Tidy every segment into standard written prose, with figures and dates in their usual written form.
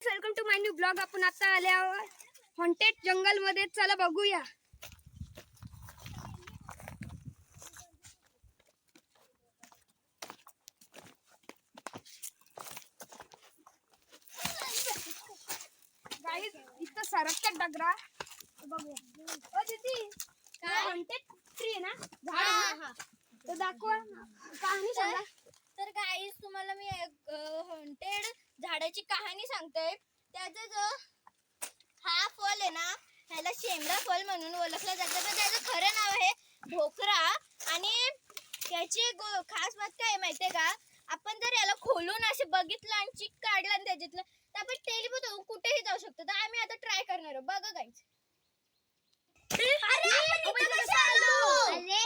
Welcome to my new blog. आपण आता आल्यावर हॉन्टेड जंगल मध्ये, चला बघूया. गाईस इथं सरकत्या डगरा बघूया. ओ दीदी, काय हॉन्टेड ट्री आहे ना, झाड तो दाखवा, कहाणी सांगा. तर गाईस तुम्हाला मी हॉन्टेड झाडाची कहाणी सांगते. त्याचा जो हा फळ आहे ना, ह्याला शेमडा फळ म्हणून ओळखलं जातं. तर त्याचं खरं नाव आहे भोकरा. आणि त्याची खास बात काय माहितीये का, आपण जर याला खोलून असे बघितलं आणि चिक काढला आणि त्याच्यातलं, तर आपण टेलिफोन होऊन कुठेही जाऊ शकतो. तर आम्ही आता ट्राय करणार आहोत. बघा गाईस. अरे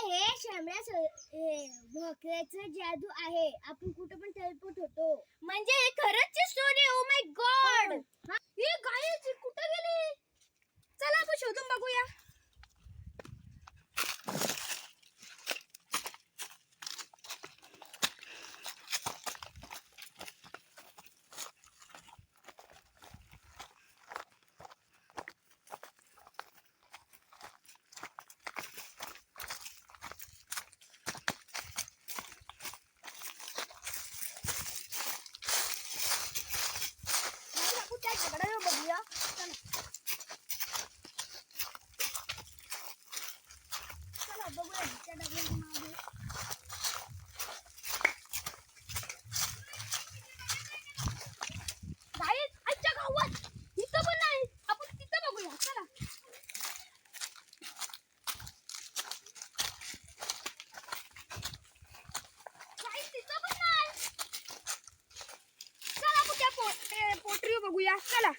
हे शेमड्या भोकऱ्याचं जादू आहे. आपण कुठं पण टेलिपोर्ट होतो. म्हणजे हे खरंच story. Oh my God. Hey guys कुठे गेली? चला आपण शोधून बघूया. बघूया. चला बघूया त्या डब्याच्या मागे. गाईस आजच्या गावात इथं पण नाही, आपण तिथं बघूया. चला गाईस तिथं पण नाही. चला आपण त्या पोटरी बघूया. चला